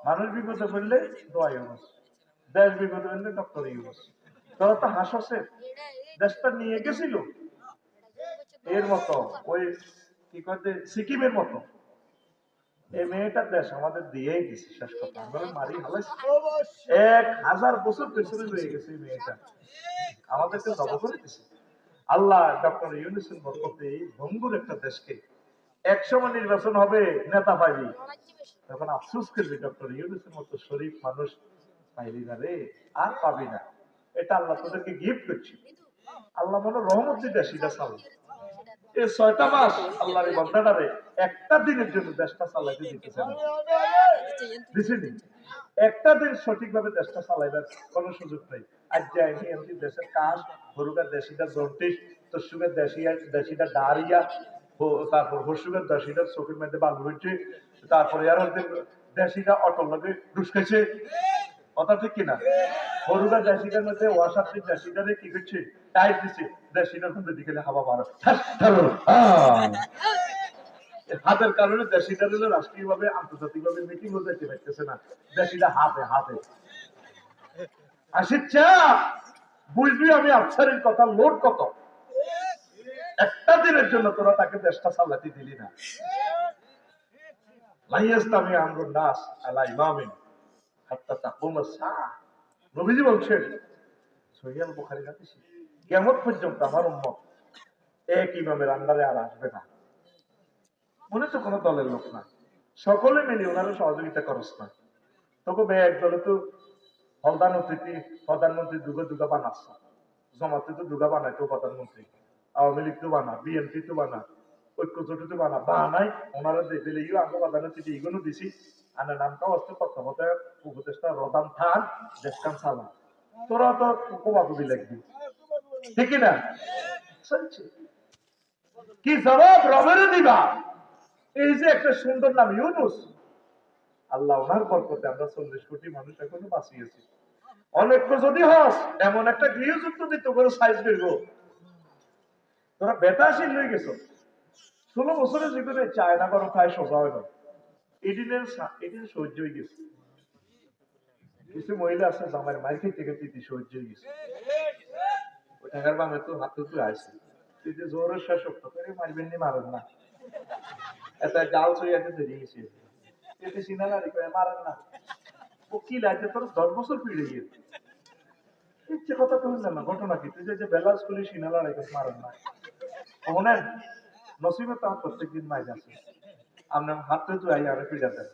মানুষ বিপদে পড়লে দোয়া ইউনুস, দেশ বিপদে পড়লে ডক্টর ইউনুস। তোরা তো হাসছে, দেশটা নিয়ে গেছিল এর মতো, ওই কি করতে সিকিমের মতো। এই মেয়েটার দেশ আমাদের দিয়েই দিছে, শেষ কথা আমরা মারি হালাইছি। 1000 বছর পেছনে রয়ে গেছে এই মেয়েটা, আমাদেরকে জব করে দিছে। আল্লাহ ডক্টর ইউনুসের বরকতে এই ভঙ্গুর একটা দেশকে একসময় নির্বাচন হবে, নেতা পাইবি, তখন আফসোস করবি ডক্টর ইউনুসের মতো শরীফ মানুষ পাইবি না রে, আর পাবি না। এটা আল্লাহ তোদেরকে গিফট করছে। আল্লাহ মনে রহমত দিতে সেটা চাল। এই 6টা মাস আল্লাহর এই বান্দাটারে একটা দিনের জন্য দেশটা চালাইতে দিতেছে না, দিছেনি। একটা দিন সঠিকভাবে দেশটা চালাইবার কোন সুযোগ নেই। আজ যায়নি এমনি দেশের কাজ হরুগা দেশিটা জন্টিস, তসুগের দেশিটা ডারিয়া, তারপর হসুগের দেশিটা চোখের মধ্যে বালু হয়েছে, তারপরে আর দেশিটা অটল লাগে ঢুসকেছে, কথা ঠিক কিনা? হরুগা দেশিটার মধ্যে ওয়াশাপটি দেশিটারে কি করছে, টাইট দিচ্ছে, দেশিটার মধ্যে দিকে হাওয়া মারো, হাতের কারণে দেশিটা রাষ্ট্রীয় ভাবে আন্তর্জাতিক ভাবে মিটিং ও যেতে পারতেছে না, দেশিটা হাতে হাতে আসিচ্ছা। বুঝবি আমি আফসারের কথা লোড কত। একটা দিনের জন্য তোরা তাকে দেশটা চালাতে দিলি না। লাইয়াসলামি আমরুন নাস আলা ইমামিন হাত্তা তাকুমুস সাআহ, নবীজি বলছেন সহিহ বুখারী হাদিস, কিয়ামত পর্যন্ত আমার উম্মত এক ইমামের আন্ডারে আর আসবে না। মনে তো কোনো দলের লোক না, সকলে মিলে ওনারা সহযোগিতা করস না। তবে একদলে তো হলদান অতিথি প্রধানমন্ত্রী দুগা বানাচ্ছে, জমাতে তো দুগা বানাইতো প্রধানমন্ত্রী, আওয়ামী লীগ তো বানা, বিএনপি তো বানা, ঐক্যজোট তো বানা, বানাই ওনারা দিলে আগে প্রধানের চিঠি এগুলো দিছি, আনার নামটাও আসছে তত্ত্বাবধায়ক উপদেষ্টা রদান খান দেশকান সালাম। তোরা তো কোবাকুবি লাগবি, ঠিক না? কি জবাব রবের দিবা? এই যে একটা সুন্দর নাম ইউনুস, আল্লাহ ওনার বরকতে আমরা 40 কোটি মানুষ এখনো বাঁচিয়েছি। অনেক যদি হস এমন একটা গৃহযুক্ত দিত করে সাইজ বেরবো, তোরা বেতাশীল হয়ে গেছো। 16 বছরের জীবনে চায়না করো খায় সোজা হইল, এদিনের সহ্য হয়ে গেছে। কিছু মহিলা আছে জামাইয়ের মাইর খেতে খেতে সহ্য হয়ে গেছে, ওই টাকার বামে তো হাতে তো আসে, তুই যে জোরের শেষ করে মারবেন নি, মারেন না, এটা জাল চইয়াতে দেরি গেছে, এতে সিনালারি করে মারেন না। ও কি লাগে তোর 10 বছর পিড়ে গিয়েছে, ইচ্ছে কথা তুললেন না, ঘটনা কি তুই যে বেলা স্কুলে সিনালা রেখে মারেন না, শোনেন নসিবে তো প্রত্যেকদিন মাই আছে, আপনার হাতে তো আই আরে পিড়া দেন।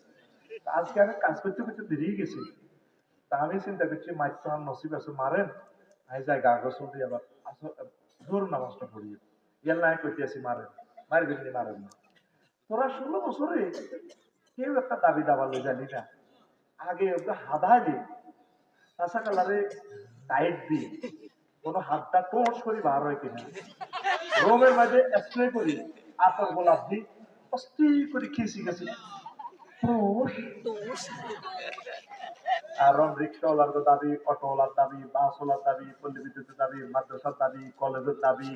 আজকে আমি কাজ করতে করতে দেরিয়ে গেছি, তা আমি চিন্তা করছি মাইক তো আমার নসিব আছে, মারেন আই যাই গা গোসল দিয়ে আবার জোর নামাজটা পড়িয়ে ইয়ার নাই করতে আসি, মারেন মারবেন নি, মারেন না। তোরা 16 বছরে কেউ একটা দাবি দাবালে জানি না, আগে ওটা হাদা দি কাঁচা কালারে টাইট দি কোনো হাতটা টোস করি বার হয় কিনা, রোমের মাঝে স্প্রে করি আতর গোলাপ দি অস্থি করে খেয়েছি গেছি। আর রিক্সাওয়ালার দাবি, অটোওয়ালার দাবি, বাসওয়ালার দাবি, পল্লী বিদ্যুতের দাবি, মাদ্রাসার দাবি, কলেজের দাবি,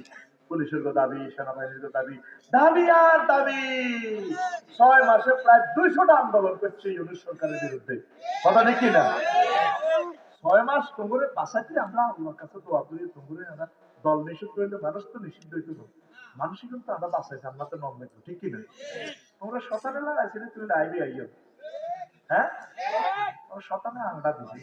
পুলিশের দাবি, সেনাবাহিনীর দাবি, দাবি আর দাবি। 6 মাসে প্রায় 200টা আন্দোলন করছে ইউনিট সরকারের বিরুদ্ধে, কথা ঠিক কিনা? 6 মাস তোমরে বাঁচাতে আমরা আল্লাহর কাছে দোয়া করি, তোমরে আমরা দল নিষিদ্ধ হইলে মানুষ তো নিষিদ্ধ হইতে হবে, মানুষই কিন্তু আমরা বাঁচাইছি, আমরা তো নন দেখবো, ঠিক কিনা? তোমরা শতানে লাগাইছিলে, তুমি আইবি আইও, হ্যাঁ শতানে আংটা দিছি।